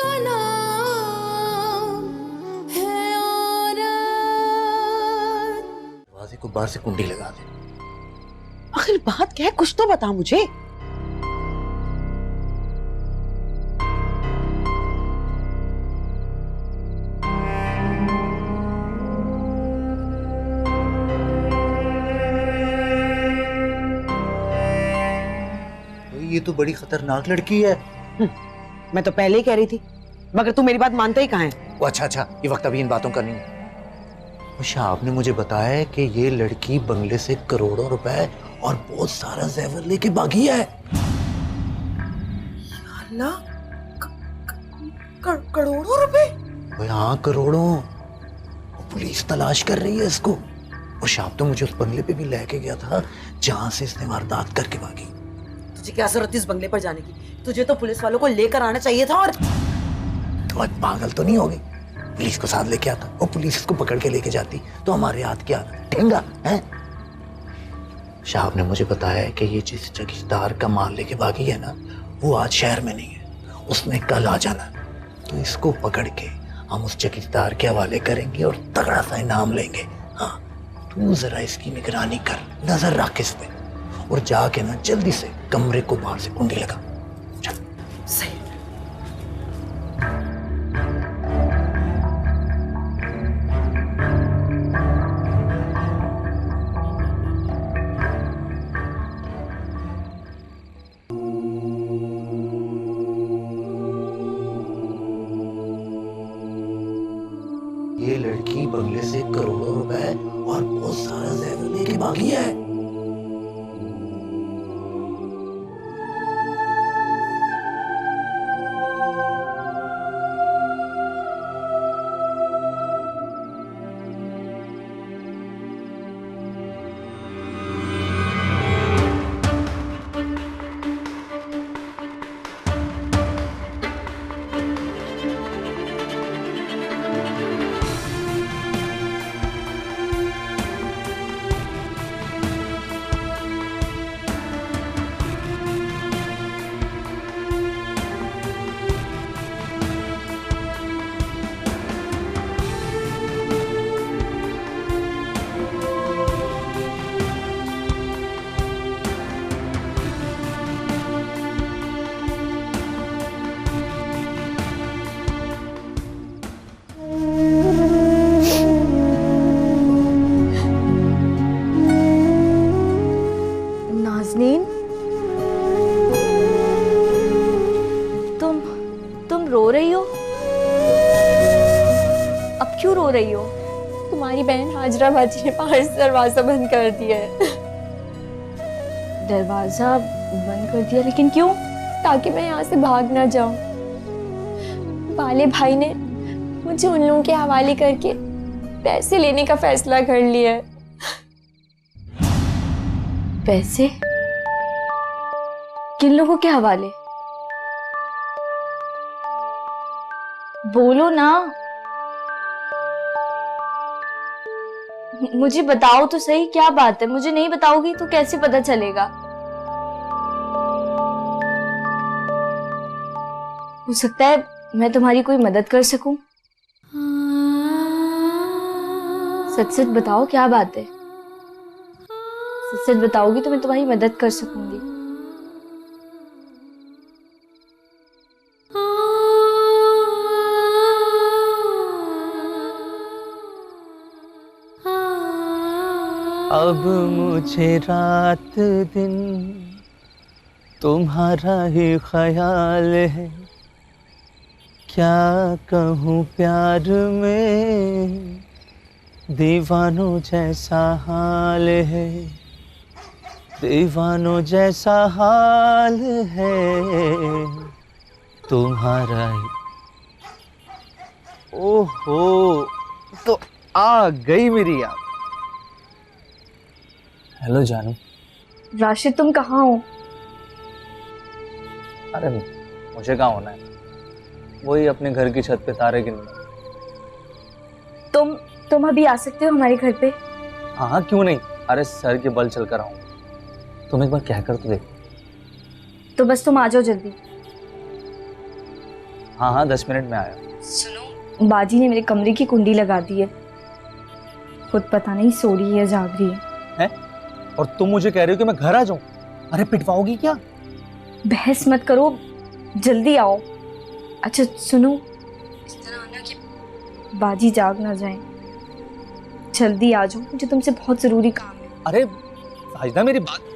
जिसका नाम है औरत। दरवाजे को बाहर से कुंडी लगा दे। आखिर बात क्या है, कुछ तो बता मुझे। ये तो बड़ी खतरनाक लड़की है। मैं तो पहले ही कह रही थी, मगर तू मेरी बात मानता ही कहाँ है। अच्छा, ये वक्त अभी इन बातों का नहीं है। शहाब ने मुझे बताया है कि ये लड़की बंगले से करोड़ों रुपए और बहुत सारा जेवर लेके भागी है। अल्लाह, करोड़ों रुपए? हाँ, करोड़ों। पुलिस तलाश कर रही है इसको। और शहाब तो मुझे उस बंगले पे भी लेके गया था जहां से इसने वारदात करके भागी। तुझे क्या जरूरत थी इस बंगले पर जाने की? तुझे तो पुलिस वालों को लेकर आना चाहिए था। और तो आज पागल तो नहीं हो गई? पुलिस को साथ लेके आता और पुलिस इसको पकड़ के लेके जाती तो हमारे हाथ क्या ठेंगा है। शहाब ने मुझे बताया है कि ये जिस जगीरदार का माल लेके भागी है ना, वो आज शहर में नहीं है, उसने कल आ जाना। तो इसको पकड़ के हम उस जगीरदार के हवाले करेंगे और तगड़ा सा इनाम लेंगे। हाँ, तू जरा इसकी निगरानी कर, नजर रख इस पे, और जाके ना जल्दी से कमरे को बाहर से कुंडी लगा। चल। सही। ये लड़की बंगले से करोड़ों रुपए और बहुत सारा जेवर लेके भागी है। नाज़नीन, तुम रो रही हो? अब क्यों रो रही हो? तुम्हारी बहन हाजरा बाजी ने बाहर से दरवाजा बंद कर दिया है। दरवाजा बंद कर दिया? लेकिन क्यों? ताकि मैं यहाँ से भाग ना जाऊं। वाले भाई ने मुझे उन लोगों के हवाले करके पैसे लेने का फैसला कर लिया है। पैसे? किन लोगों के हवाले? बोलो ना, मुझे बताओ तो सही, क्या बात है? मुझे नहीं बताओगी तो कैसे पता चलेगा? हो सकता है मैं तुम्हारी कोई मदद कर सकूं। सच सच बताओ, क्या बात है? सच सच बताओगी तो मैं तुम्हारी मदद कर सकूंगी। अब मुझे रात दिन तुम्हारा ही ख्याल है, क्या कहूँ प्यार में दीवानों जैसा हाल है, दीवानों जैसा हाल है तुम्हारा ही। ओहो, तो आ गई मेरी याद। हेलो जानू। राशिद, तुम कहाँ हो? अरे मुझे कहाँ होना है, वही अपने घर की छत पे तारे गिनना। तुम अभी आ सकते हो हमारे घर पे? हाँ हाँ, क्यों नहीं। अरे सर के बल चल कर आऊँ, तुम एक बार कह कर तो देखो। तो बस तुम आ जाओ जल्दी। हाँ हाँ 10 मिनट में आया। सुनो, बाजी ने मेरे कमरे की कुंडी लगा दी है। खुद पता नहीं सो रही है जाग रही है। और तुम मुझे कह रही हो कि मैं घर आ जाऊं? अरे पिटवाओगी क्या? बहस मत करो, जल्दी आओ। अच्छा सुनो, इस तरह आना कि बाजी जाग ना जाए। जल्दी आ जाओ, मुझे तुमसे बहुत जरूरी काम है। अरे साजिदा मेरी बात।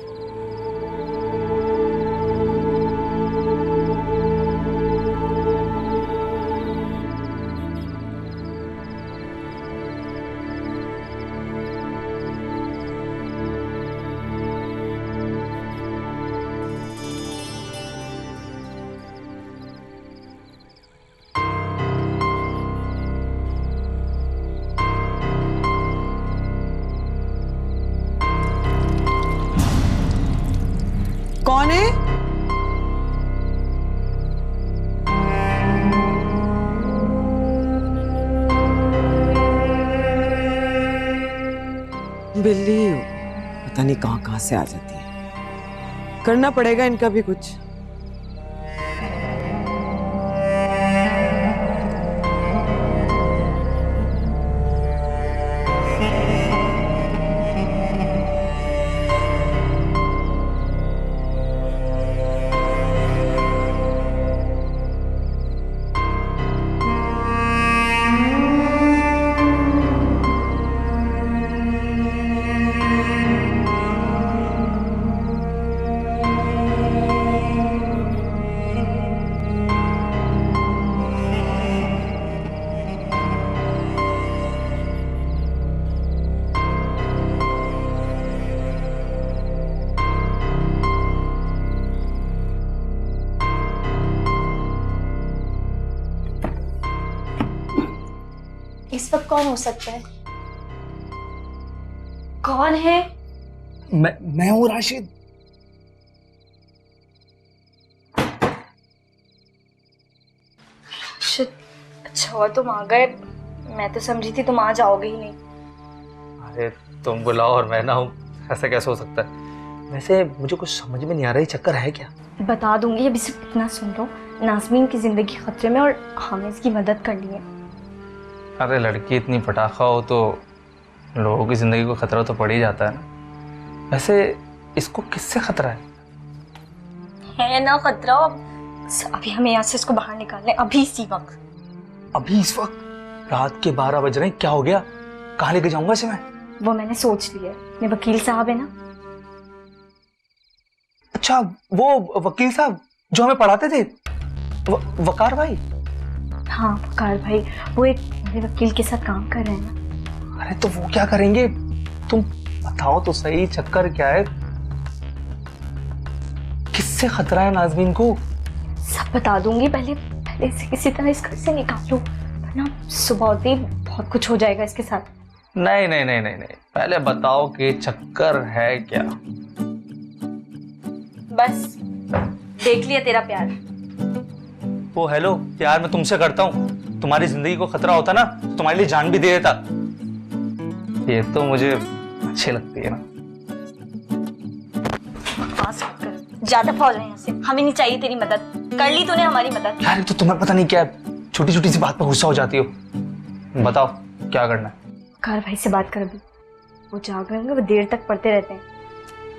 कौन है? बिल्ली पता नहीं कहाँ से आ जाती है। करना पड़ेगा इनका भी कुछ। इस वक्त कौन हो सकता है? कौन है? मैं हूँ राशिद। शिट, अच्छा हुआ तुम आ गए। मैं तो समझी थी तुम आ जाओगे ही नहीं। अरे तुम बुलाओ और मैं ना हूँ, ऐसा कैसे हो सकता है? वैसे मुझे कुछ समझ में नहीं आ रहा, ये चक्कर है क्या? बता दूंगी, अभी सिर्फ इतना सुन लो। नाज़मीन की जिंदगी खतरे में और हमें इसकी मदद करनी है। अरे लड़की इतनी पटाखा हो तो लोगों की जिंदगी को खतरा तो पड़ ही जाता है ना। वैसे इसको किससे खतरा है ना खतरा। अभी हमें यहाँ से इसको बाहर निकालना है, अभी इसी वक्त। अभी इस वक्त रात के 12 बज रहे हैं, क्या हो गया? कहाँ लेके जाऊंगा इसे मैं? वो मैंने सोच लिया है, अपने वकील साहब है ना। अच्छा वो वकील साहब जो हमें पढ़ाते थे, वकार भाई। हाँ वकार भाई, वो एक मेरे वकील के साथ काम कर रहे हैं ना। अरे तो वो क्या करेंगे? तुम बताओ तो सही, चक्कर क्या है? किससे खतरा है नाज़मीन को? सब बता दूंगी, पहले इसे किसी तरह इस घर से निकालो, वरना सुबह होते ही बहुत कुछ हो जाएगा इसके साथ। नहीं नहीं नहीं नहीं नहीं, पहले बताओ कि चक्कर है क्या? बस देख लिया तेरा प्यार। ओ हेलो, प्यार मैं तुमसे करता हूँ। तुम्हारी जिंदगी को खतरा होता ना तो तुम्हारे लिए जान भी दे देता। ये तो मुझे अच्छी लगती है ना। ज्यादा फॉल है यहाँ से, हमें नहीं चाहिए तेरी मदद। कर ली तूने हमारी मदद। यार तो तुम्हें पता नहीं क्या है, छोटी छोटी सी बात पर गुस्सा हो जाती हो। बताओ क्या करना है? कार भाई से बात कर अभी, वो जाग रहे होंगे, वो देर तक पढ़ते रहते हैं।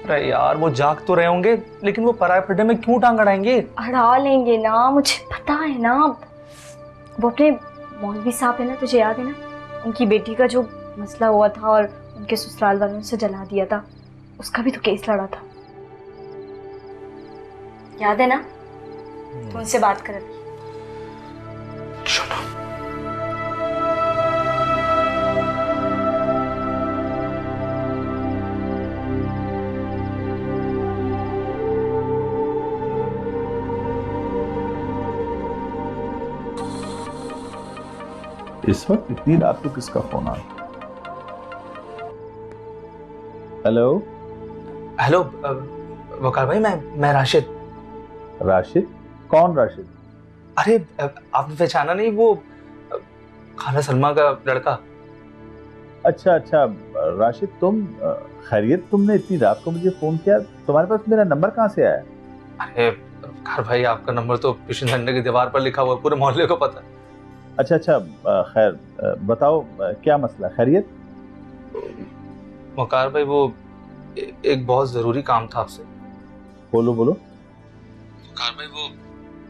अरे यार वो जाग तो रहे होंगे, लेकिन वो पराये फड्डे में क्यों टांग अड़ाएंगे? अड़ा लेंगे ना, मुझे पता है ना। वो अपने मौलवी साहब है ना, तुझे याद है ना, उनकी बेटी का जो मसला हुआ था और उनके ससुराल वालों ने उसे जला दिया था, उसका भी तो केस लड़ा था, याद है ना? तो उनसे बात कर अभी। इस वक्त इतनी रात को किसका फोन आया? हेलो हेलो वकार भाई, मैं राशिद। राशिद? कौन राशिद? अरे आपने पहचाना नहीं, वो खाना सलमा का लड़का। अच्छा अच्छा राशिद, तुम खैरियत? तुमने इतनी रात को मुझे फोन किया, तुम्हारे पास मेरा नंबर कहाँ से आया? अरे वकार भाई आपका नंबर तो पिछले झंडे की दीवार पर लिखा हुआ है, पूरे मोहल्ले को पता है। अच्छा अच्छा, खैर बताओ क्या मसला, खैरियत? वकार भाई वो एक बहुत जरूरी काम था आपसे। बोलो बोलो। वकार भाई वो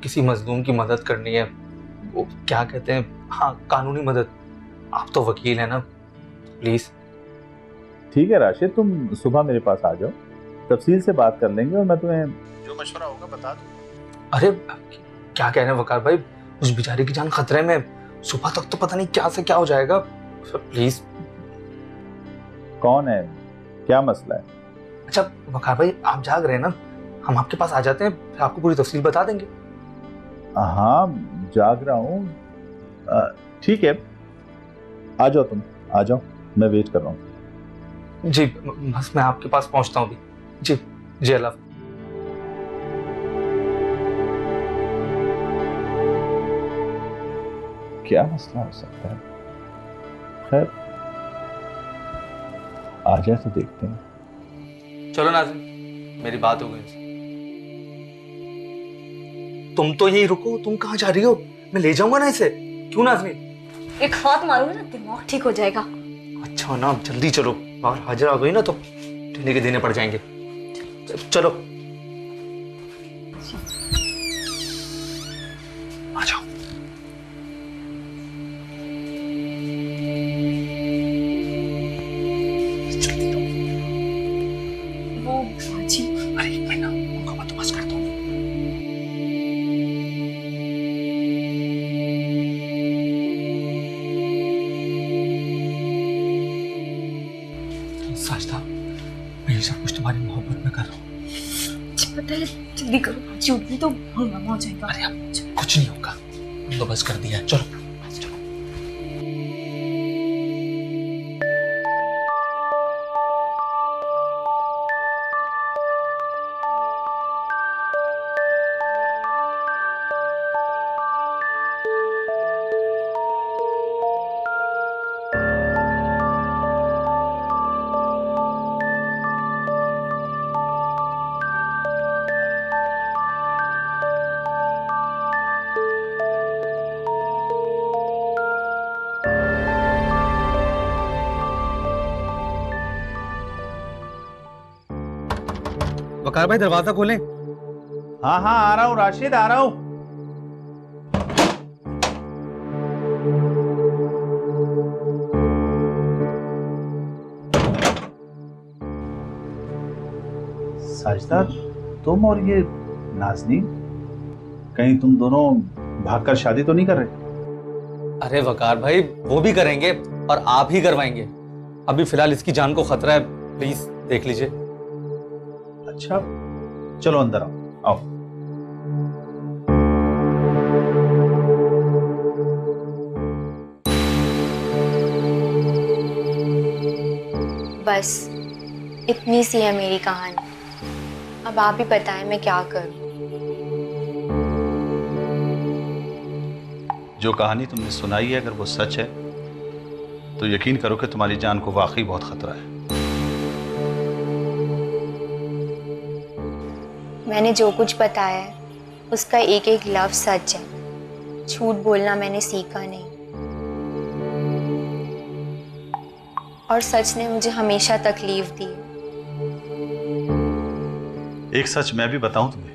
किसी मजलूम की मदद करनी है, वो क्या कहते हैं, हाँ कानूनी मदद। आप तो वकील हैं ना, प्लीज। ठीक है राशिद, तुम सुबह मेरे पास आ जाओ, तफसील से बात कर लेंगे और मैं तुम्हें जो मशवरा होगा बता दूंगा। अरे क्या कह रहे हैं वकार भाई, उस बेचारे की जान खतरे में, सुबह तक तो पता नहीं क्या से क्या हो जाएगा, प्लीज। कौन है, क्या मसला है? अच्छा वकार भाई आप जाग रहे हैं ना, हम आपके पास आ जाते हैं, फिर आपको पूरी तफसील बता देंगे। हाँ जाग रहा हूँ। ठीक है, आ जाओ, तुम आ जाओ, मैं वेट कर रहा हूँ। जी बस मैं आपके पास पहुंचता हूँ अभी। जी जी अल्लाह। क्या मसला हो सकता है? खैर आ जाए तो देखते हैं। चलो नाज़रीन, मेरी बात हो गई इनसे। तुम तो यहीं रुको, तुम कहाँ जा रही हो? मैं ले जाऊंगा ना इसे। क्यों नाज़रीन? एक हाथ मारूंगा ना दिमाग ठीक हो जाएगा। अच्छा ना, जल्दी चलो, और हाजिर आ गई ना तो ठंडे के देने पड़ जाएंगे। चलो आ जाओ। वो बाजी, अरे मैं ना उनका बंदोबस्त करता हूँ। साजदा, मैं ये सब कुछ तुम्हारी मोहब्बत में कर रहा हूँ। पता है, जल्दी करो बाजी, उठनी तो हंगामा हो जाएगा। अरे अब कुछ नहीं होगा, बंदोबस्त कर दिया है। चलो चलो। वकार भाई दरवाजा खोलें। हाँ हाँ आ रहा हूँ राशिद, आ रहा हूँ। साजिदा, तुम और ये नाज़नीन कहीं तुम दोनों भागकर शादी तो नहीं कर रहे? अरे वकार भाई वो भी करेंगे और आप ही करवाएंगे। अभी फिलहाल इसकी जान को खतरा है, प्लीज देख लीजिए। अच्छा चलो अंदर आओ, आओ। बस इतनी सी है मेरी कहानी। अब आप ही बताएं मैं क्या करूं। जो कहानी तुमने सुनाई है अगर वो सच है तो यकीन करो कि तुम्हारी जान को वाकई बहुत खतरा है। मैंने जो कुछ बताया है उसका एक एक लफ्ज सच है। झूठ बोलना मैंने सीखा नहीं, और सच ने मुझे हमेशा तकलीफ दी। एक सच मैं भी बताऊं तुम्हें।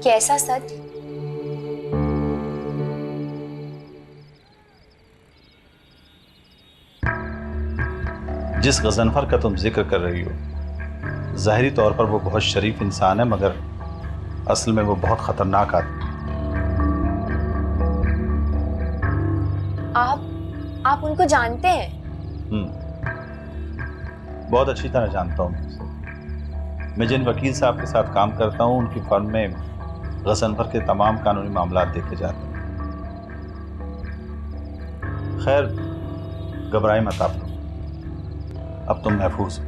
कैसा सच? जिस गजनफर का तुम जिक्र कर रही हो, ज़ाहिरी तौर पर वो बहुत शरीफ इंसान है, मगर असल में वो बहुत खतरनाक आदमी। आप उनको जानते हैं? बहुत अच्छी तरह जानता हूँ उनसे। मैं जिन वकील साहब के साथ काम करता हूँ उनकी फर्म में गजनफर के तमाम कानूनी मामलात देखे जाते हैं। खैर घबराए मत आप लोग, अब तुम महफूज हो।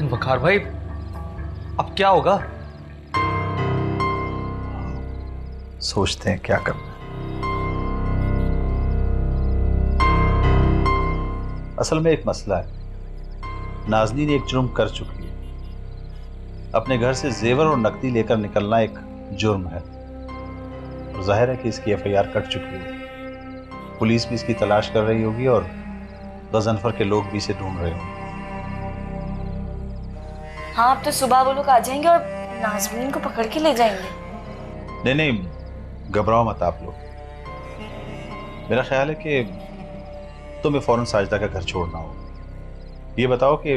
वकार भाई अब क्या होगा? सोचते हैं क्या करना है। असल में एक मसला है, नाज़नीन एक जुर्म कर चुकी है। अपने घर से जेवर और नकदी लेकर निकलना एक जुर्म है। और जाहिर है कि इसकी एफआईआर कट चुकी है। पुलिस भी इसकी तलाश कर रही होगी और गजनफर के लोग भी इसे ढूंढ रहे होंगे। हाँ, अब तो सुबह वो लोग आ जाएंगे और नाज़नीन को पकड़ के ले जाएंगे। नहीं नहीं, घबराओ मत आप लोग। मेरा ख्याल है कि तुम्हें फौरन साजिदा का घर छोड़ना होगा। ये बताओ कि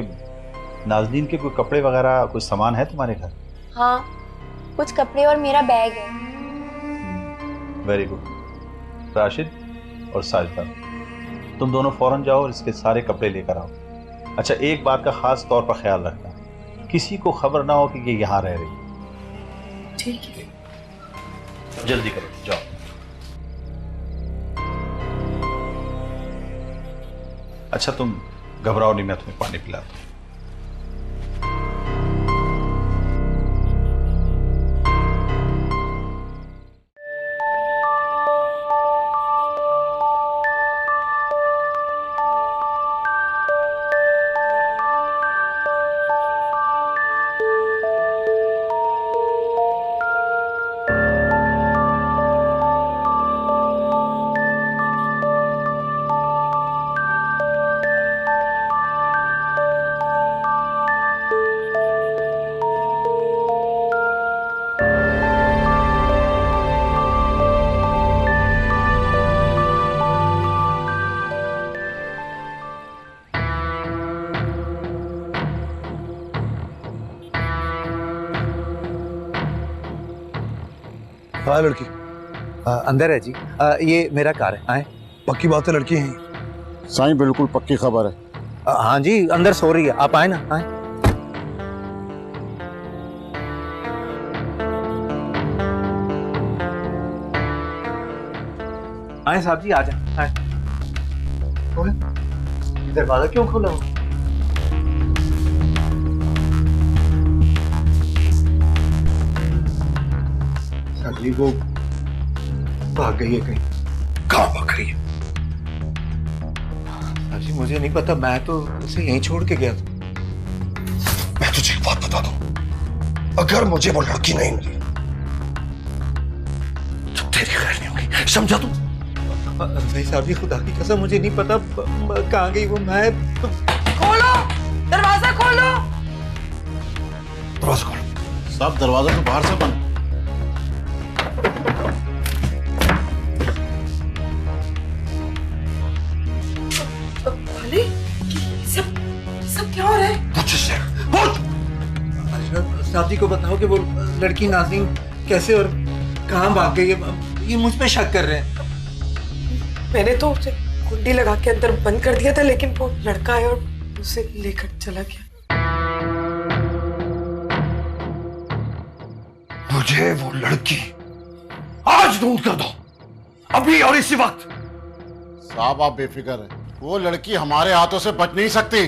नाज़नीन के कोई कपड़े वगैरह कोई सामान है तुम्हारे घर? हाँ, कुछ कपड़े और मेरा बैग है। Very good. राशिद और साजिदा, तुम दोनों फौरन जाओ और इसके सारे कपड़े लेकर आओ। अच्छा, एक बात का खास तौर पर ख्याल रखना, किसी को खबर ना हो कि ये यहाँ रह रही। ठीक है। जल्दी करो, जाओ। अच्छा, तुम घबराओ नहीं, मैं तुम्हें पानी पिलाता हूँ। हाँ लड़की अंदर है जी। ये मेरा कार है, आए। पक्की बात है, लड़की है? साईं बिल्कुल पक्की खबर है। हाँ जी, अंदर सो रही है, आप आए ना, आए। आए साहब जी, आ जाए, आए। दरवाजा क्यों खोला हो? जी वो भाग गई है कहीं। कहाँ भाग रही है? जी मुझे नहीं पता, मैं तो उसे यहीं छोड़ के गया था। मैं तुझे एक बात बता दूं, अगर मुझे वो लड़की नहीं मिली तो तेरी खैर नहीं होगी, समझा तू? भाई साहब जी, खुदा की कसम मुझे नहीं पता कहाँ गई वो। मैं खोलो, दरवाजा खोलो। दरवाजा खोलो। साहब दरवाजा तो बाहर से बंद। सब क्या हो रहा है? पूछ इससे, पूछ। साहब जी को बताओ कि वो लड़की नाज़नीन कैसे और कहाँ भाग गई है। ये मुझ पे शक कर रहे हैं। मैंने तो उसे कुंडी लगा के अंदर बंद कर दिया था, लेकिन वो लड़का आया और उसे लेकर चला गया। मुझे वो लड़की आज ढूंढ कर दो, अभी और इसी वक्त। साहब आप बेफिक्र हैं, वो लड़की हमारे हाथों से बच नहीं सकती।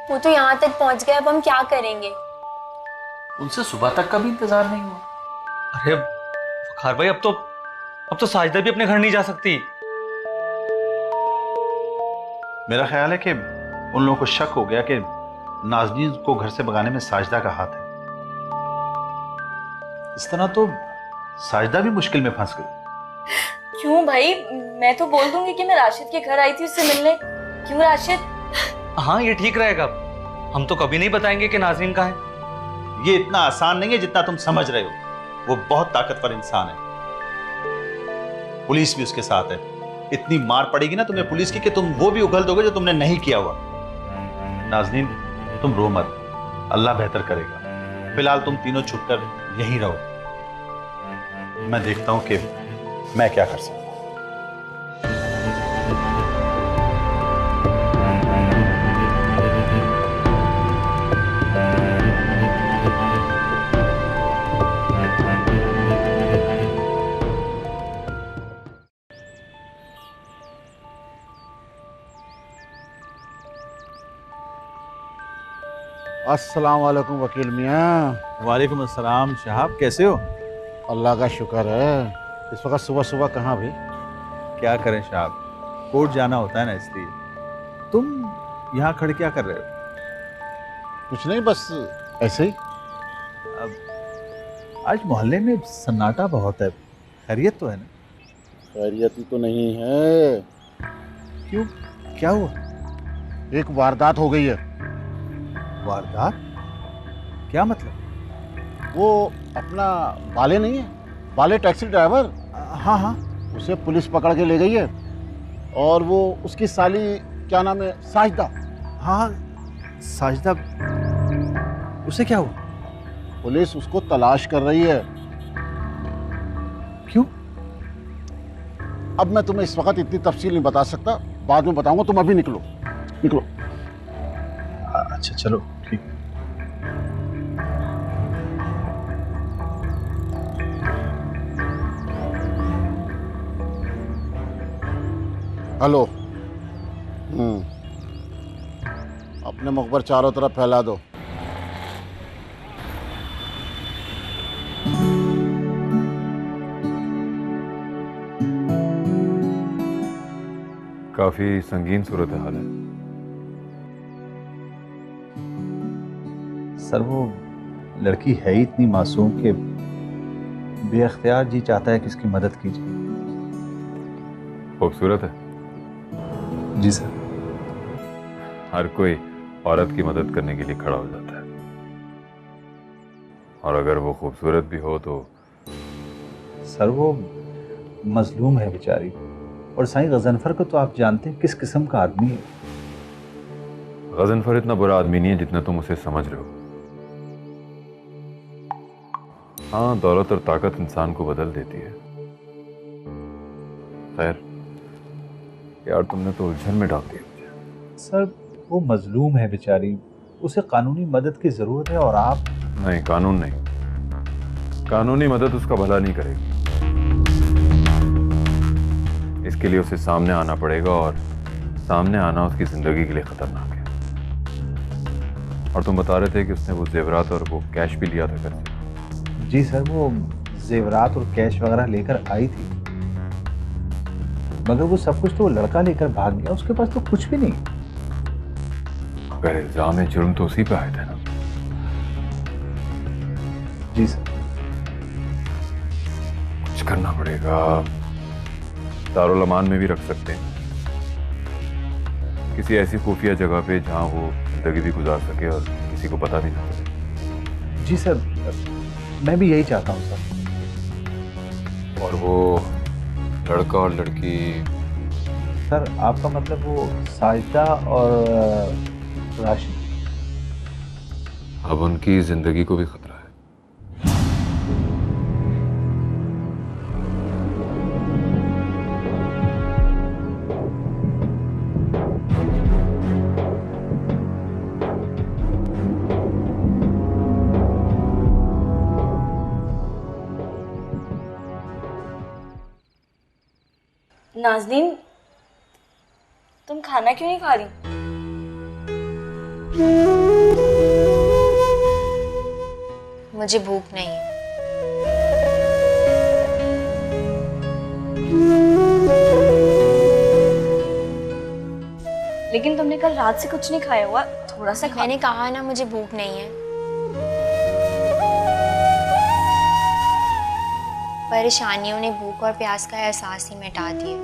वो तो यहाँ तक पहुँच गए, अब हम क्या करेंगे? उनसे सुबह तक का भी इंतजार नहीं हुआ। अरे वखार भाई, अब तो साजिदा भी अपने घर नहीं जा सकती। मेरा ख्याल है कि उन लोगों को शक हो गया कि नाज़नीन को घर से भगाने में साजिदा का हाथ है। इस तरह तो साजिदा भी मुश्किल में फंस गई। क्यों भाई, मैं तो बोल दूंगी कि मैं राशिद के घर आई थी उससे मिलने। क्यों राशिद? हाँ, ये ठीक रहेगा। हम तो कभी नहीं बताएंगे कि नाज़नीन कहाँ है। ये इतना आसान नहीं है जितना तुम समझ रहे हो। वो बहुत ताकतवर इंसान है, पुलिस भी उसके साथ है। इतनी मार पड़ेगी ना तुम्हें पुलिस की कि तुम वो भी उगल दोगे जो तुमने नहीं किया हुआ। नाज़नीन तुम रो मत, अल्लाह बेहतर करेगा। फिलहाल तुम तीनों छुपकर यहीं रहो, मैं देखता हूं कि मैं क्या कर सकता हूं। अस्सलाम वालेकुम वकील मियाँ। वालेकुम अस्सलाम। शहाब कैसे हो? अल्लाह का शुक्र है। इस वक्त सुबह सुबह कहाँ भी? क्या करें शहाब, कोर्ट जाना होता है ना, इसलिए। तुम यहाँ खड़े क्या कर रहे हो? कुछ नहीं, बस ऐसे ही। अब आज मोहल्ले में सन्नाटा बहुत है, खैरियत तो है ना? खैरियत ही तो नहीं है। क्यों, क्या हुआ? एक वारदात हो गई है। वारदात? क्या मतलब? वो अपना बाले नहीं है, बाले टैक्सी ड्राइवर, हाँ हाँ, उसे पुलिस पकड़ के ले गई है। और वो उसकी साली, क्या नाम है, साजिदा। हाँ साजिदा, उसे क्या हुआ? पुलिस उसको तलाश कर रही है। क्यों? अब मैं तुम्हें इस वक्त इतनी तफसील नहीं बता सकता, बाद में बताऊंगा। तुम अभी निकलो, निकलो। अच्छा चलो ठीक। हेलो। अपने मुखबर चारों तरफ फैला दो। काफी संगीन सूरत हाल है सर। वो लड़की है ही इतनी मासूम कि बेअख्तियार जी चाहता है कि इसकी मदद कीजिए। खूबसूरत है। जी सर। हर कोई औरत की मदद करने के लिए खड़ा हो जाता है, और अगर वो खूबसूरत भी हो तो। सर वो मजलूम है बेचारी, और साईं गजनफर को तो आप जानते हैं किस किस्म का आदमी है। गजनफर इतना बुरा आदमी नहीं है जितना तुम उसे समझ रहे हो। हाँ, दौलत और ताकत इंसान को बदल देती है। खैर यार, तुमने तो उलझन में डाल दिया मुझे। सर वो मजलूम है बेचारी, उसे कानूनी मदद की जरूरत है, और आप। नहीं, कानून नहीं, कानूनी मदद उसका भला नहीं करेगी। इसके लिए उसे सामने आना पड़ेगा, और सामने आना उसकी जिंदगी के लिए खतरनाक है। और तुम बता रहे थे कि उसने वो जेवरात और वो कैश भी लिया था घर से। जी सर, वो जेवरात और कैश वगैरह लेकर आई थी, मगर वो सब कुछ तो वो लड़का लेकर भाग गया। उसके पास तो कुछ भी नहीं। अगर इल्जाम जुर्म तो उसी पे आए थे ना। जी सर। कुछ करना पड़ेगा। दारुल अमान में भी रख सकते हैं, किसी ऐसी खुफिया जगह पे जहां वो जिंदगी भी गुजार सके और किसी को पता भी ना चले। जी सर, मैं भी यही चाहता हूँ सर। और वो लड़का और लड़की? सर आपका मतलब वो साजिदा और राशि? अब उनकी जिंदगी को भी खतरा है। नाज़नीन, तुम खाना क्यों नहीं खा रही? मुझे भूख नहीं है। लेकिन तुमने कल रात से कुछ नहीं खाया हुआ, थोड़ा सा खा। मैंने कहा ना मुझे भूख नहीं है। परेशानियों ने भूख और प्यास का एहसास ही मिटा दिया।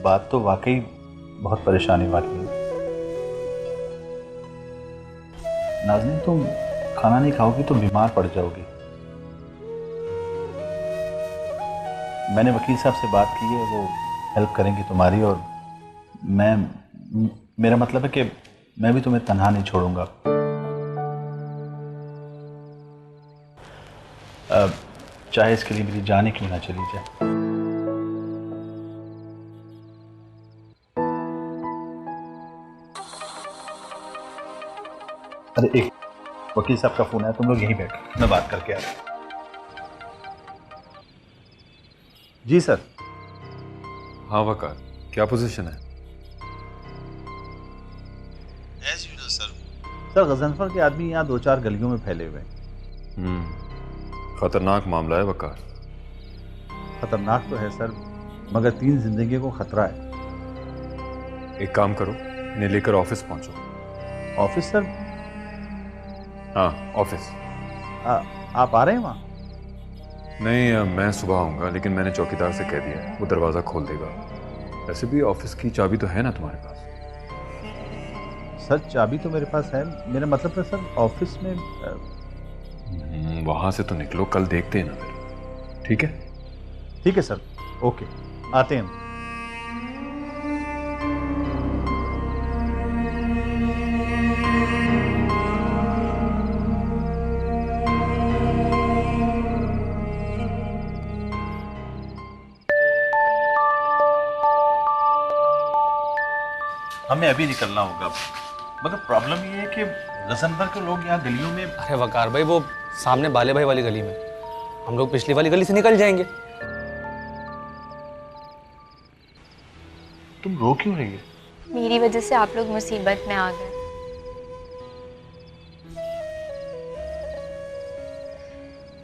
बात तो वाकई बहुत परेशानी वाली है। नाज़नीन, तुम खाना नहीं खाओगी तो बीमार पड़ जाओगी। मैंने वकील साहब से बात की है, वो हेल्प करेंगे तुम्हारी, और मेरा मतलब है कि मैं भी तुम्हें तन्हा नहीं छोड़ूंगा। चाहे इसके लिए मेरी जान ही क्यों ना चली जाए। अरे एक वकील साहब का फोन है, तुम लोग यहीं बैठो, मैं बात करके आ रहा हूं। जी सर। हाँ वकार, क्या पोजीशन है? एज यूजुअल सर गजनफर के आदमी यहाँ 2-4 गलियों में फैले हुए हैं। खतरनाक मामला है वकार। खतरनाक तो है सर, मगर 3 जिंदगी को खतरा है। एक काम करो, इन्हें लेकर ऑफिस पहुंचो। Office sir? हाँ ऑफिस। आप आ रहे हैं वहाँ? नहीं, मैं सुबह आऊंगा, लेकिन मैंने चौकीदार से कह दिया है, वो दरवाज़ा खोल देगा। वैसे भी ऑफिस की चाबी तो है ना तुम्हारे पास? सर चाबी तो मेरे पास है, मेरा मतलब है सर ऑफिस में। वहां से तो निकलो, कल देखते हैं ना फिर। ठीक है? ठीक है सर, ओके, आते हैं। हमें अभी निकलना होगा, मगर प्रॉब्लम ये है कि गजनफर के लोग यहाँ गलियों में। अरे वकार भाई, वो सामने बाले भाई वाली गली में, हम लोग पिछली वाली गली से निकल जाएंगे। तुम रो क्यों रही है? मेरी वजह से आप लोग मुसीबत में आ गए।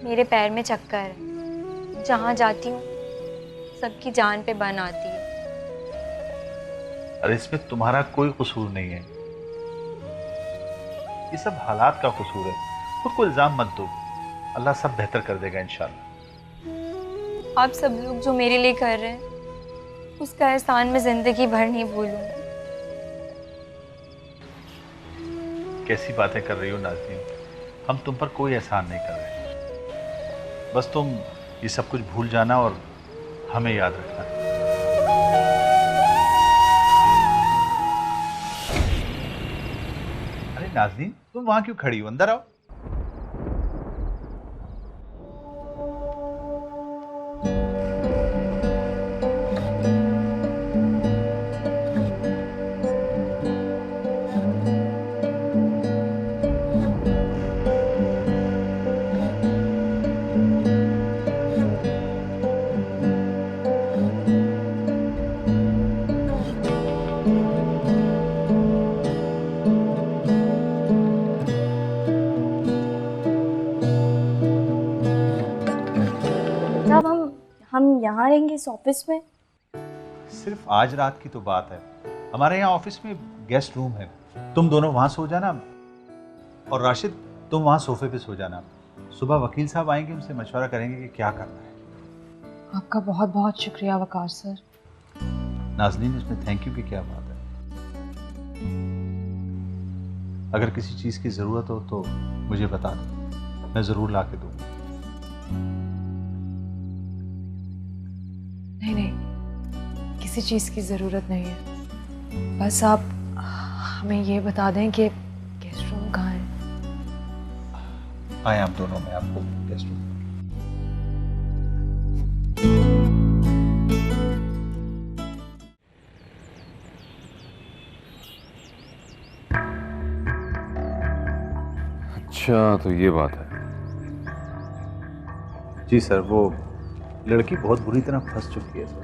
मेरे पैर में चक्कर है, जहाँ जाती हूँ सबकी जान पे बन आती है। अरे इसमें तुम्हारा कोई कसूर नहीं है, ये सब हालात का कसूर है। खुद को इल्जाम मत दो, अल्लाह सब बेहतर कर देगा इंशाल्लाह। आप सब लोग जो मेरे लिए कर रहे हैं, उसका एहसान मैं जिंदगी भर नहीं भूलूंगी। कैसी बातें कर रही हो नाज़नीन, हम तुम पर कोई एहसान नहीं कर रहे, बस तुम ये सब कुछ भूल जाना और हमें याद रखना। अरे नाज़नीन, तुम वहां क्यों खड़ी हो? अंदर आओ। साहब हम यहाँ रहेंगे इस ऑफिस में? सिर्फ आज रात की तो बात है, हमारे यहाँ ऑफिस में गेस्ट रूम है, तुम दोनों वहां सो जाना और राशिद तुम वहां सोफे पे सो जाना। सुबह वकील साहब आएंगे, उनसे मशवरा करेंगे कि क्या करना है। आपका बहुत बहुत शुक्रिया वकार सर। नाज़नीन, इसमें थैंक यू की क्या बात है। अगर किसी चीज की जरूरत हो तो मुझे बता दो, मैं जरूर ला के दूंगा। नहीं, किसी चीज़ की ज़रूरत नहीं है, बस आप हमें ये बता दें कि गेस्ट रूम कहाँ है। आए आप दोनों, मैं आपको गेस्ट रूम। अच्छा, तो ये बात है। जी सर, वो लड़की बहुत बुरी तरह फंस चुकी है सर।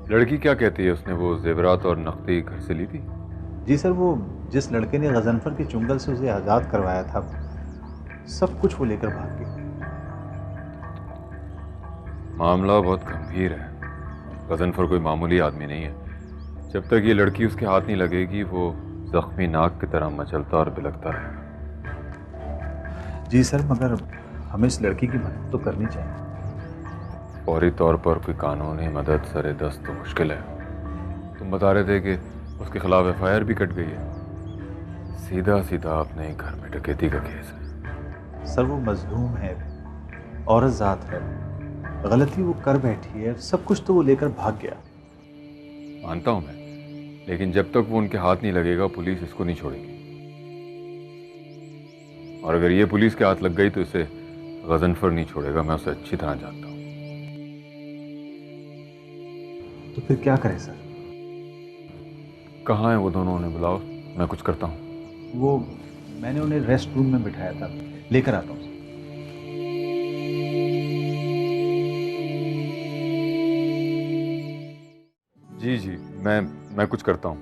लड़की क्या कहती है? उसने वो जेवरात और नकदी घर से ली थी? जी सर, वो जिस लड़के ने गजनफर के चुंगल से उसे आज़ाद करवाया था, सब कुछ वो लेकर भाग गया। मामला बहुत गंभीर है। गजनफर कोई मामूली आदमी नहीं है। जब तक ये लड़की उसके हाथ नहीं लगेगी, वो जख्मी नाक की तरह मचलता और बिलखता रहेगा। जी सर, मगर हमें इस लड़की की मदद तो करनी चाहिए। फौरी तौर पर कोई कानूनी मदद सरे दस्त तो मुश्किल है। तुम बता रहे थे कि उसके खिलाफ FIR भी कट गई है। सीधा सीधा अपने घर में डकैती का केस है। सर वो मजलूम है, औरत जात है, गलती वो कर बैठी है, सब कुछ तो वो लेकर भाग गया। मानता हूं मैं, लेकिन जब तक वो उनके हाथ नहीं लगेगा, पुलिस इसको नहीं छोड़ेगी। और अगर ये पुलिस के हाथ लग गई तो इसे गजनफर नहीं छोड़ेगा। मैं उसे अच्छी तरह जानता हूं। तो फिर क्या करें सर? कहाँ है वो दोनों? उन्हें बुलाओ, मैं कुछ करता हूँ। वो मैंने उन्हें रेस्ट रूम में बिठाया था, लेकर आता हूँ। जी जी, मैं कुछ करता हूँ।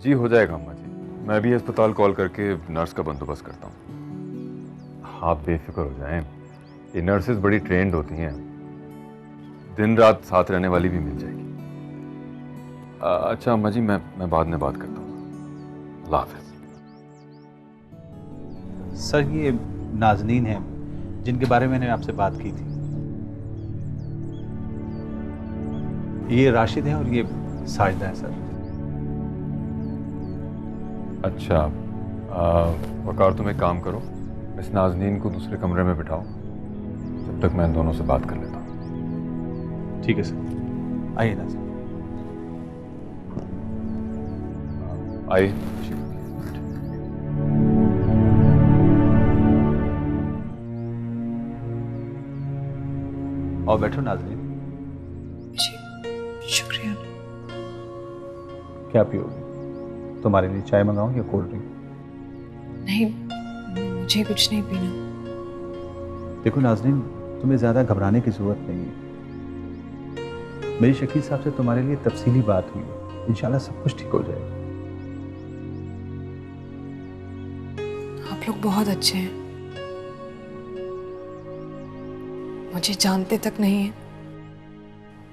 जी हो जाएगा अम्मा जी। मैं भी अस्पताल कॉल करके नर्स का बंदोबस्त करता हूँ। आप बेफिक्र हो जाएं, ये नर्सेज बड़ी ट्रेंड होती हैं, दिन रात साथ रहने वाली भी मिल जाएगी। अच्छा अम्मा जी, मैं बाद में बात करता हूँ। अल्लाह हाफ़िज़। सर ये नाजनीन है जिनके बारे में मैंने आपसे बात की थी। ये राशिद है और ये साजिदा है सर। अच्छा वकार, तुम एक काम करो, इस नाजनीन को दूसरे कमरे में बिठाओ, जब तक मैं इन दोनों से बात कर लेता हूँ। ठीक है सर, आइए नाजनीन। आइए। और बैठो नाजनीन। जी शुक्रिया। क्या पियोगे? तुम्हारे लिए चाय मंगाऊं या कोल्ड ड्रिंक? नहीं, मुझे कुछ नहीं पीना। देखो नाजनीन, तुम्हें ज़्यादा घबराने की ज़रूरत नहीं है। मेरी शकील साहब से तुम्हारे लिए तफसीली बात हुई है, इंशाल्लाह सब कुछ ठीक हो जाएगा। आप लोग बहुत अच्छे हैं, मुझे जानते तक नहीं है,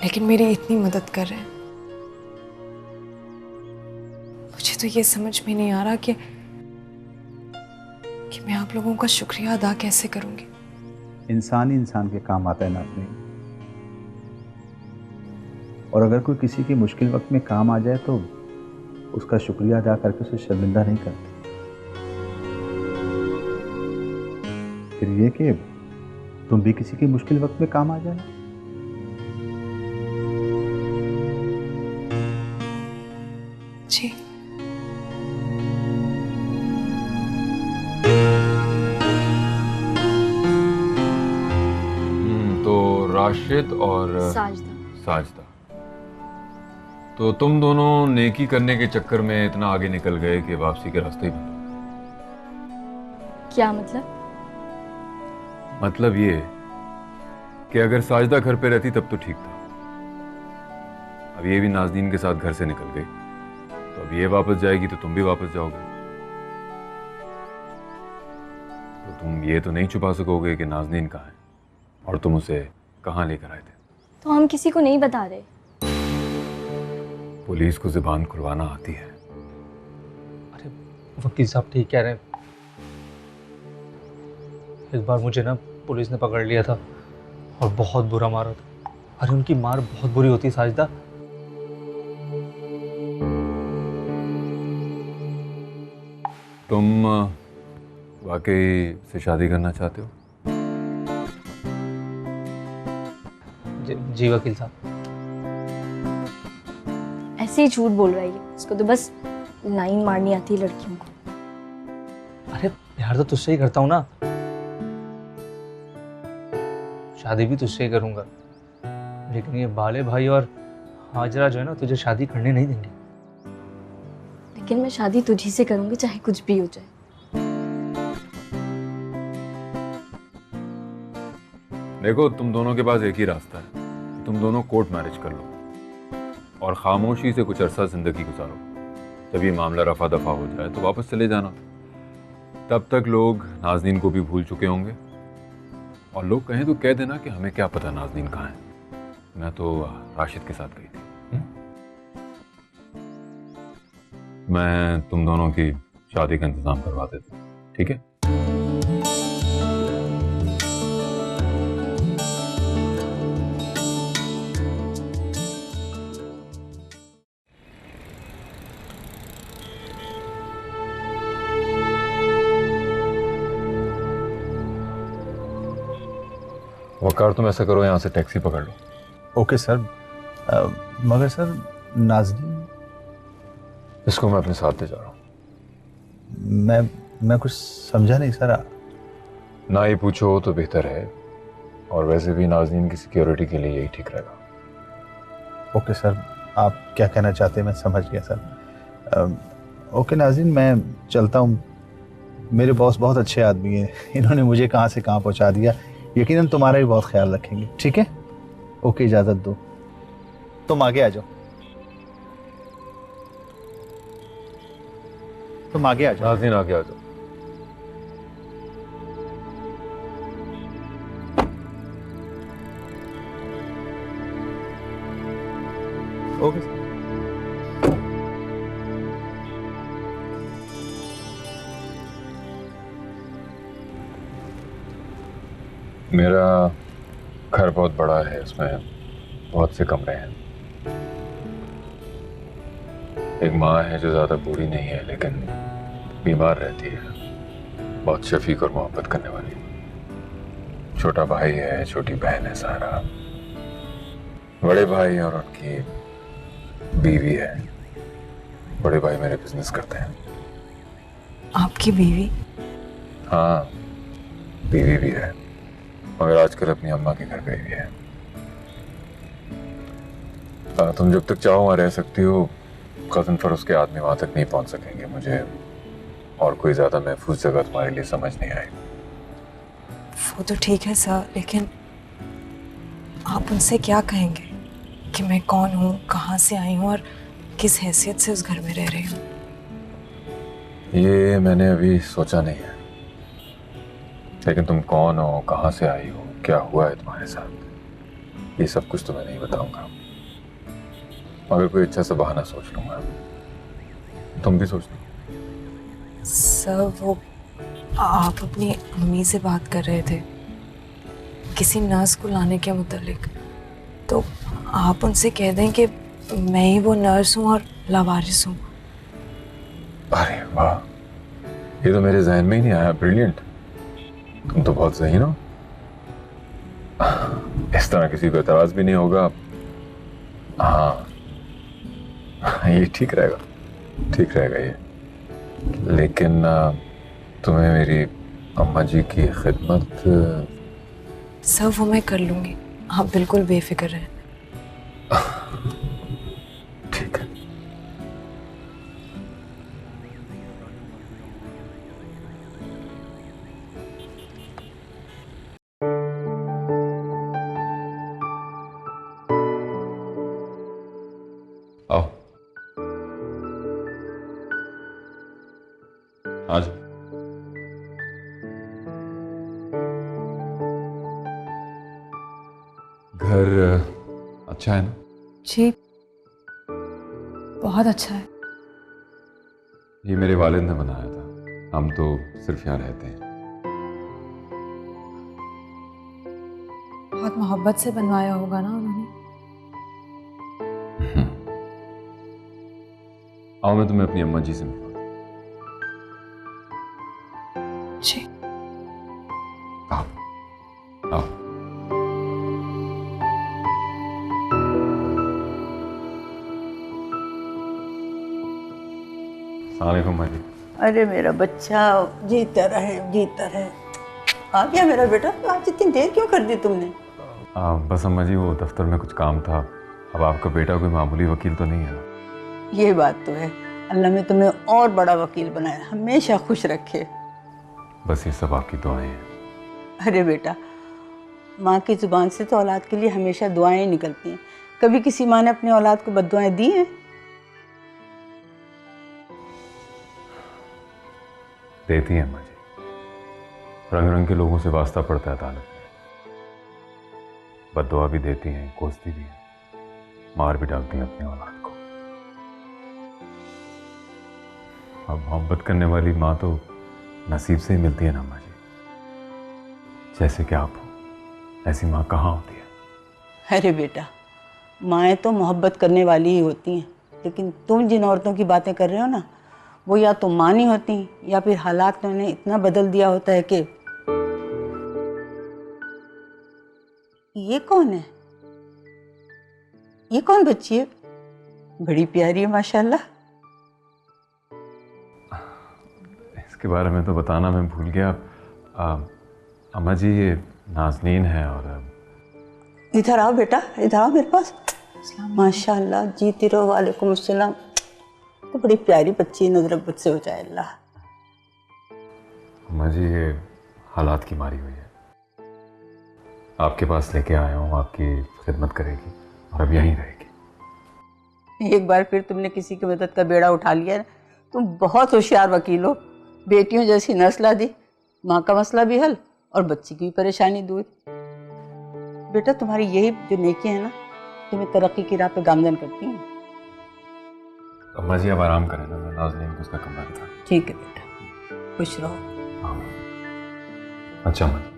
लेकिन मेरी इतनी मदद कर रहे हैं। मुझे तो ये समझ में नहीं आ रहा कि मैं आप लोगों का शुक्रिया अदा कैसे करूंगी। इंसान ही इंसान के काम आता है नाज़नीन, और अगर कोई किसी के मुश्किल वक्त में काम आ जाए तो उसका शुक्रिया अदा करके उसे शर्मिंदा नहीं करते। फिर ये कि तुम भी किसी के मुश्किल वक्त में काम आ जाए। जी तो राशिद और साजिदा, तो तुम दोनों नेकी करने के चक्कर में इतना आगे निकल गए कि वापसी के रास्ते ही बंद हो। क्या मतलब? मतलब ये कि अगर साजिदा घर पे रहती तब तो ठीक था, अब ये भी नाज़नीन के साथ घर से निकल गई, तो अब ये वापस जाएगी तो तुम भी वापस जाओगे। तो तुम ये तो नहीं छुपा सकोगे कि नाज़नीन कहाँ है और तुम उसे कहाँ लेकर आए थे। तो हम किसी को नहीं बता रहे। पुलिस को जुबान खुलवाना आती है। अरे वकील साहब ठीक कह रहे हैं, इस बार मुझे ना पुलिस ने पकड़ लिया था और बहुत बुरा मारा था। अरे उनकी मार बहुत बुरी होती है साजिदा। तुम वाकई से शादी करना चाहते हो? जी वकील साहब। ऐसे ही झूठ बोल रहा है ये, इसको तो बस लाइन मारनी आती है लड़कियों को। अरे प्यार तो तुझसे ही करता हूँ ना, शादी भी तुझसे ही करूंगा, लेकिन ये बाले भाई और हाजरा जो है ना तुझे शादी करने नहीं देंगे। लेकिन मैं शादी तुझी से करूंगी चाहे कुछ भी हो जाए। देखो तुम दोनों के पास एक ही रास्ता है, तुम दोनों कोर्ट मैरिज कर लो और खामोशी से कुछ अरसा जिंदगी गुजारो। जब ये मामला रफा दफा हो जाए तो वापस चले जाना। तब तक लोग नाज़नीन को भी भूल चुके होंगे, और लोग कहें तो कह देना कि हमें क्या पता नाज़नीन कहाँ है, मैं तो राशिद के साथ गई थी। मैं तुम दोनों की शादी का इंतजाम करवा देता हूँ, ठीक है? वकार तुम ऐसा करो, यहाँ से टैक्सी पकड़ लो। Okay sir. मगर सर नाज़नीन, इसको मैं अपने साथ ले जा रहा हूँ। मैं कुछ समझा नहीं सर। ना ही पूछो तो बेहतर है, और वैसे भी नाज़नीन की सिक्योरिटी के लिए यही ठीक रहेगा। ओके सर, आप क्या कहना चाहते हैं मैं समझ गया सर। ओके नाज़नीन, मैं चलता हूँ। मेरे बॉस बहुत अच्छे आदमी हैं, इन्होंने मुझे कहाँ से कहाँ पहुँचा दिया। यकीनन तुम्हारा भी बहुत ख्याल रखेंगे, ठीक है? ओके, इजाज़त दो। तुम आगे आ जाओ। तुम आगे आ जाओ। नाज़नीन आगे आ जाओ। Okay sir. मेरा घर बहुत बड़ा है, उसमें बहुत से कमरे हैं। एक माँ है जो ज़्यादा बूढ़ी नहीं है लेकिन बीमार रहती है, बहुत शफीक और मोहब्बत करने वाली। छोटा भाई है, छोटी बहन है सारा, बड़े भाई और उनकी बीवी है। बड़े भाई मेरे बिजनेस करते हैं। आपकी बीवी? हाँ, बीवी भी है, मगर आजकल अपनी अम्मा के घर गई हुई है। तुम जब तक चाहो वहाँ रह सकती हो। कज़न फरोज के आदमी वहाँ तक नहीं पहुँच सकेंगे। मुझे और कोई ज़्यादा महफूज जगह तुम्हारे लिए समझ नहीं आई। वो तो ठीक है सर, लेकिन आप उनसे क्या कहेंगे कि मैं कौन हूँ, कहाँ से आई हूँ और किस हैसियत से उस घर में रह रही हूँ? ये मैंने अभी सोचा नहीं है, लेकिन तुम कौन हो, कहाँ से आई हो, क्या हुआ है तुम्हारे साथ, ये सब कुछ तो मैं नहीं बताऊंगा, मगर कोई अच्छा सा बहाना सोच लूंगा। तुम भी सोच लो। सर वो आप अपनी अम्मी से बात कर रहे थे किसी नर्स को लाने के मुतालिक, तो आप उनसे कह दें कि मैं ही वो नर्स हूँ और लावारिस हूँ। अरे वाह, ये तो मेरे जहन में ही नहीं आया। ब्रिलियंट, तुम तो बहुत ज़हीन हो। इस तरह किसी को एतराज भी नहीं होगा। हाँ, ये ठीक रहेगा, ठीक रहेगा ये। लेकिन तुम्हें मेरी अम्मा जी की खिदमत। सर वो मैं कर लूँगी, आप बिल्कुल बेफिक्र रहें। ठीक है। आओ, आज घर अच्छा है ना? जी बहुत अच्छा है। ये मेरे वालिद ने बनाया था, हम तो सिर्फ यहाँ रहते हैं। बहुत मोहब्बत से बनवाया होगा ना उन्होंने। आओ मैं तुम्हें अपनी अम्मा जी से मिलवा। जी आओ आओ। अस्सलामुअलैकुम अम्मा जी। अरे मेरा बच्चा जीता रहे जीता रहे। आ गया मेरा बेटा। आज इतनी देर क्यों कर दी तुमने? बस अम्मा जी वो दफ्तर में कुछ काम था। अब आपका बेटा कोई मामूली वकील तो नहीं है ना? ये बात तो है। अल्लाह ने तुम्हें और बड़ा वकील बनाया, हमेशा खुश रखे। बस ये सब आपकी दुआएं हैं। अरे बेटा, माँ की जुबान से तो औलाद के लिए हमेशा दुआएं ही निकलती हैं। कभी किसी माँ ने अपनी औलाद को बद्दुआएं दी हैं? देती हैं अम्मा जी। रंग रंग के लोगों से वास्ता पड़ता है अदालत में। बद्दुआ भी देती हैं, कोसती भी हैं, मार भी डालती हैं अपनी औलाद को। अब मोहब्बत करने वाली माँ तो नसीब से ही मिलती है ना अम्मा जी। जैसे कि आप हो, ऐसी माँ कहाँ होती है? अरे बेटा, माएँ तो मोहब्बत करने वाली ही होती हैं, लेकिन तुम जिन औरतों की बातें कर रहे हो ना, वो या तो माँ नहीं होती या फिर हालात ने उन्हें इतना बदल दिया होता है कि। ये कौन है? ये कौन बच्ची है? बड़ी प्यारी है माशाल्लाह। इसके बारे में तो बताना मैं भूल गया। अम्मा जी ये नाज़नीन है और इधर आओ बेटा, इधर आओ मेरे पास। माशाल्लाह, जीती रहो। वालेकुम अस्सलाम। तो बड़ी प्यारी बच्ची, नजर बद से हो जाए अल्लाह। अम्मा जी ये हालात की मारी हुई है। आपके पास लेके आया हूँ, आपकी खिदमत करेगी और अब यहीं रहेगी। एक बार फिर तुमने किसी की मदद का बेड़ा उठा लिया, तुम बहुत होशियार वकील हो। बेटियों जैसी नर्स ला दी, माँ का मसला भी हल और बच्ची की भी परेशानी दूर। बेटा तुम्हारी यही जो नेकी है ना, तुम्हें तरक्की की राह पे गामजन करती हैं। अम्मा जी अब आराम करें ना, मैं नाज़नीन को उसका कमरा दिखा। ठीक है बेटा, खुश रहो। हाँ अच्छा अम्मा जी।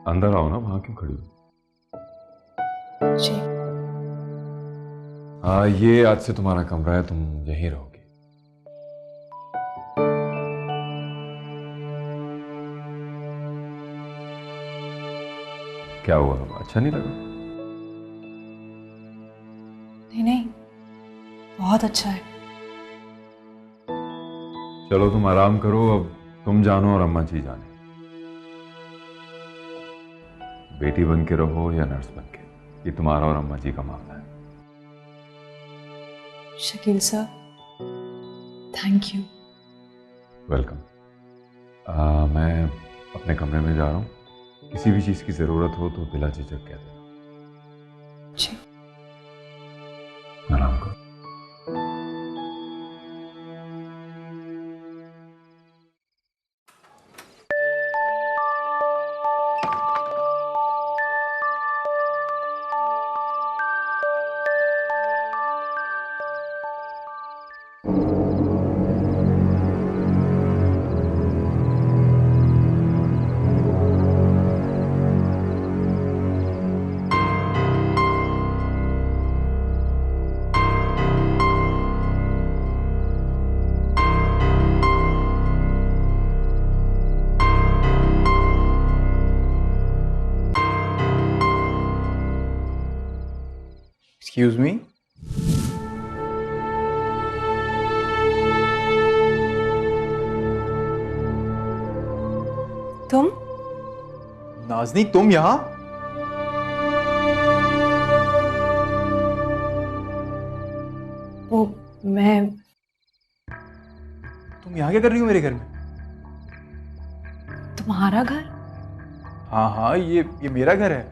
अंदर आओ ना, वहां क्यों खड़ी हो? जी। हाँ ये आज से तुम्हारा कमरा है, तुम यहीं रहोगी। क्या हुआ, अच्छा नहीं लगा? नहीं, बहुत अच्छा है। चलो तुम आराम करो, अब तुम जानो और अम्मा जी जाने। बेटी बन के रहो या नर्स बन के, ये तुम्हारा और अम्मा जी का मामला है। शकील साहब, थैंक यू। वेलकम। मैं अपने कमरे में जा रहा हूँ, किसी भी चीज़ की ज़रूरत हो तो बिला झिझक कह देना। जी। आराम करो। Excuse me? तुम? नाज़नी तुम यहाँ? वो मैं तुम यहाँ क्या कर रही हो मेरे घर में? तुम्हारा घर? हाँ हाँ ये मेरा घर है,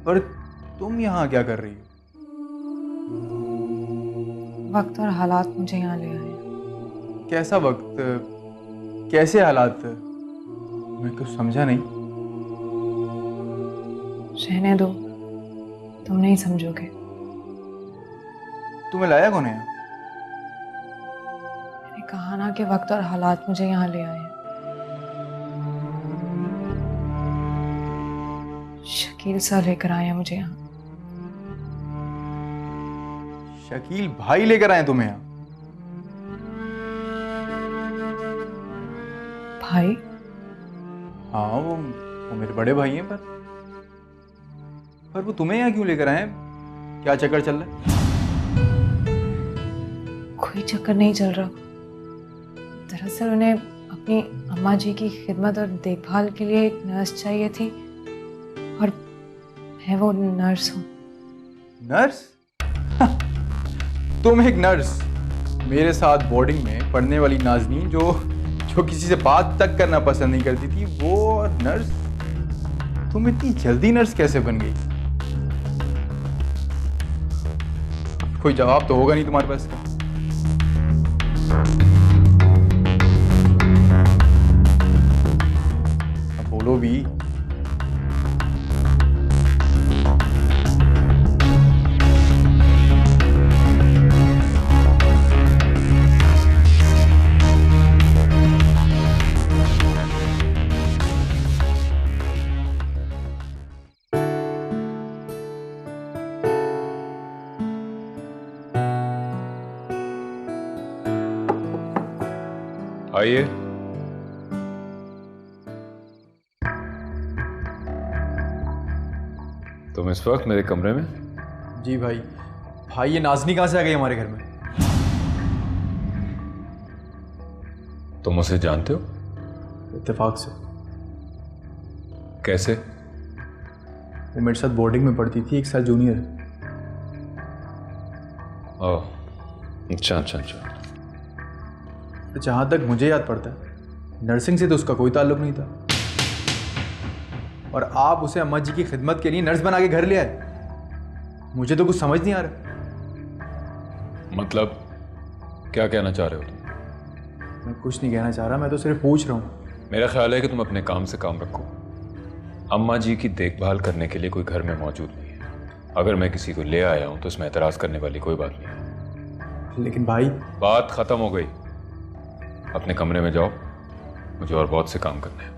पर तुम यहाँ क्या कर रही हो? वक्त और हालात मुझे यहाँ ले आए। कैसा वक्त, कैसे हालात? मैं कुछ समझा नहीं। रहने दो, तुम नहीं समझोगे। तुम्हें लाया कौन है यहाँ? मैंने कहा ना कि वक्त और हालात मुझे यहाँ ले आए। शकील सा लेकर आए हैं मुझे यहाँ। शकील भाई लेकर आए तुम्हें यहाँ? भाई? हाँ वो मेरे बड़े भाई हैं, पर वो तुम्हें यहाँ क्यों लेकर आए? क्या चक्कर चल रहा है? कोई चक्कर नहीं चल रहा। दरअसल उन्हें अपनी अम्मा जी की खिदमत और देखभाल के लिए एक नर्स चाहिए थी, और मैं वो नर्स हूँ। नर्स? तुम एक नर्स? मेरे साथ बोर्डिंग में पढ़ने वाली नाज़नीन जो किसी से बात तक करना पसंद नहीं करती थी, वो नर्स? तुम इतनी जल्दी नर्स कैसे बन गई? कोई जवाब तो होगा नहीं तुम्हारे पास का। अब बोलो भी। आइए। तुम इस वक्त मेरे कमरे में? जी भाई। भाई ये नाज़नी कहाँ से आ गई हमारे घर में? तुम उसे जानते हो? इत्तेफाक से। कैसे? वो मेरे साथ बोर्डिंग में पढ़ती थी, 1 साल जूनियर। ओह, अच्छा अच्छा अच्छा। तो जहाँ तक मुझे याद पड़ता है, नर्सिंग से तो उसका कोई ताल्लुक नहीं था। और आप उसे अम्मा जी की खिदमत के लिए नर्स बना के घर ले आए। मुझे तो कुछ समझ नहीं आ रहा। मतलब क्या कहना चाह रहे हो तुम? मैं कुछ नहीं कहना चाह रहा, मैं तो सिर्फ पूछ रहा हूँ। मेरा ख्याल है कि तुम अपने काम से काम रखो। अम्मा जी की देखभाल करने के लिए कोई घर में मौजूद नहीं है। अगर मैं किसी को ले आया हूँ तो इसमें एतराज़ करने वाली कोई बात नहीं है। लेकिन भाई, बात खत्म हो गई। अपने कमरे में जाओ, मुझे और बहुत से काम करने हैं।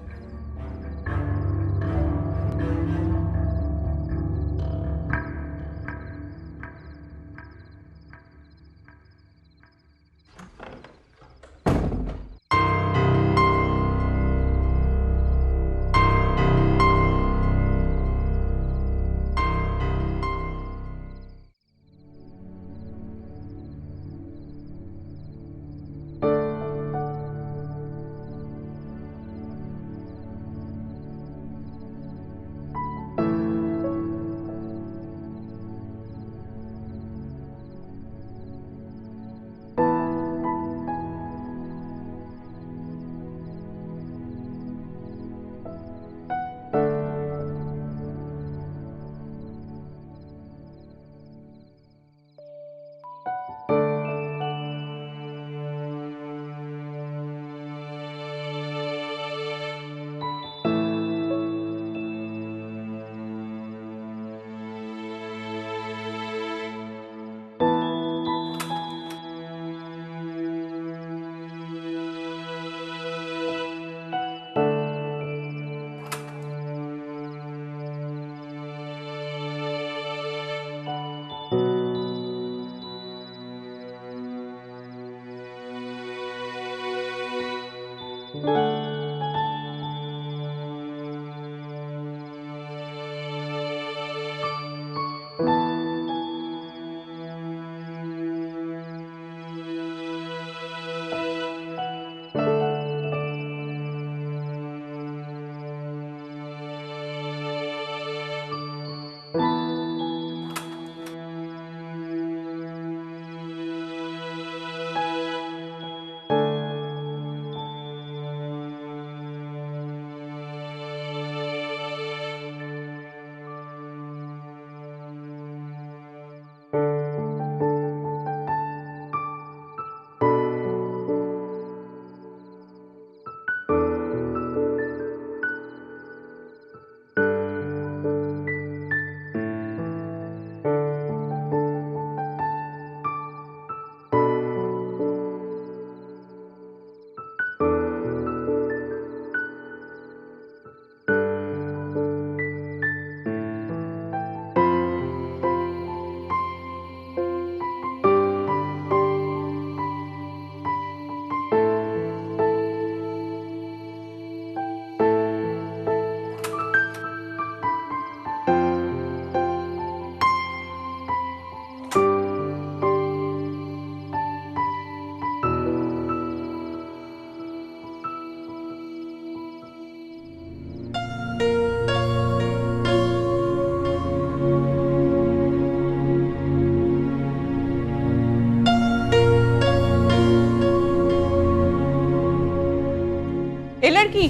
ए लड़की,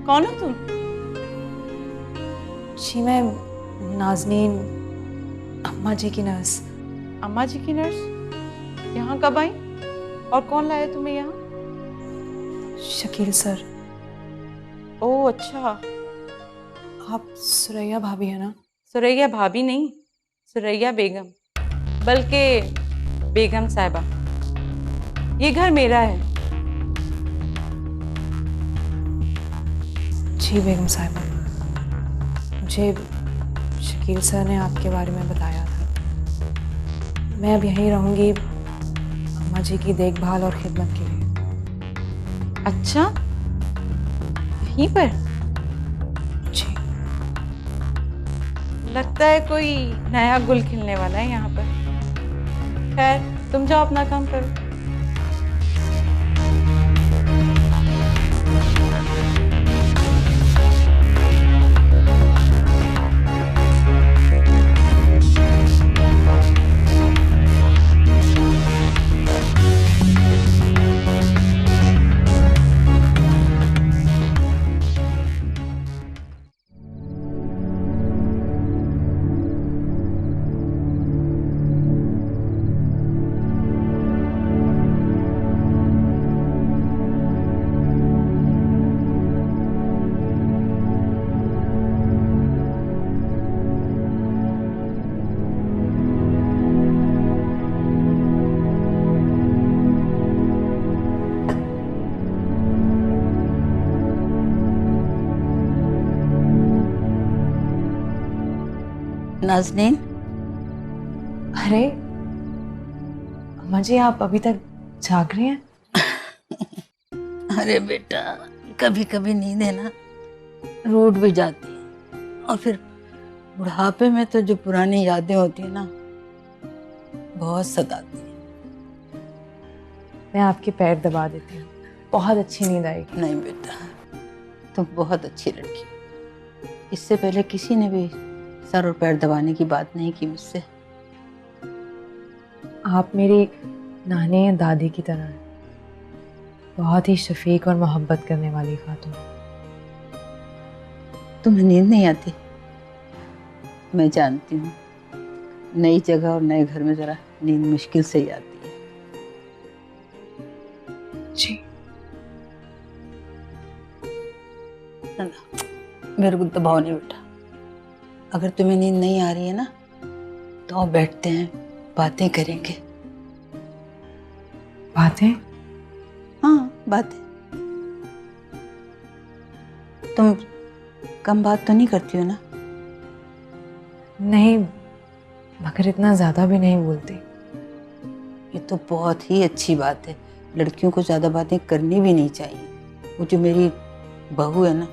कौन हो तुम? जी मैं नाज़नीन, अम्मा जी की नर्स। अम्मा जी की नर्स? यहाँ कब आई और कौन लाया तुम्हें यहाँ? शकील सर। ओह अच्छा। आप सुरैया भाभी है ना? सुरैया भाभी नहीं, सुरैया बेगम, बल्कि बेगम साहिबा। ये घर मेरा है। जी बेगम साहिबा, मुझे शकील सर ने आपके बारे में बताया था। मैं अब यहीं रहूंगी अम्मा जी की देखभाल और खिदमत के लिए। अच्छा, यहीं पर? जी। लगता है कोई नया गुल खिलने वाला है यहाँ पर। खैर, तुम जाओ अपना काम करो। नाज़नीन। अरे अम्मा जी, आप अभी तक जाग रही हैं? अरे बेटा, कभी कभी नींद है ना रूठ भी जाती है, और फिर बुढ़ापे में तो जो पुरानी यादें होती है ना बहुत सताती है। मैं आपके पैर दबा देती हूँ, बहुत अच्छी नींद आएगी। नहीं बेटा, तुम बहुत अच्छी लड़की, इससे पहले किसी ने भी सर और पैर दबाने की बात नहीं की मुझसे। आप मेरी नानी या दादी की तरह हैं, बहुत ही शफीक और मोहब्बत करने वाली खातून। तुम्हें नींद नहीं आती? मैं जानती हूँ, नई जगह और नए घर में जरा नींद मुश्किल से ही आती है। जी मेरे को दबाओ नहीं बेटा, अगर तुम्हें नींद नहीं आ रही है ना तो आओ बैठते हैं, बातें करेंगे। बातें? हाँ बातें। तुम कम बात तो नहीं करती हो ना? नहीं, मगर इतना ज्यादा भी नहीं बोलती। ये तो बहुत ही अच्छी बात है, लड़कियों को ज्यादा बातें करनी भी नहीं चाहिए। वो जो मेरी बहू है ना,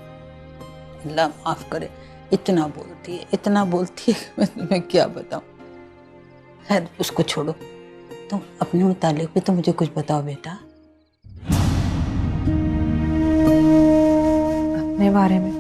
अल्लाह माफ करे, इतना बोलती है मैं तुम्हें क्या बताऊं। खैर उसको छोड़ो, तुम अपने मुतालिक भी तो मुझे कुछ बताओ बेटा। अपने बारे में?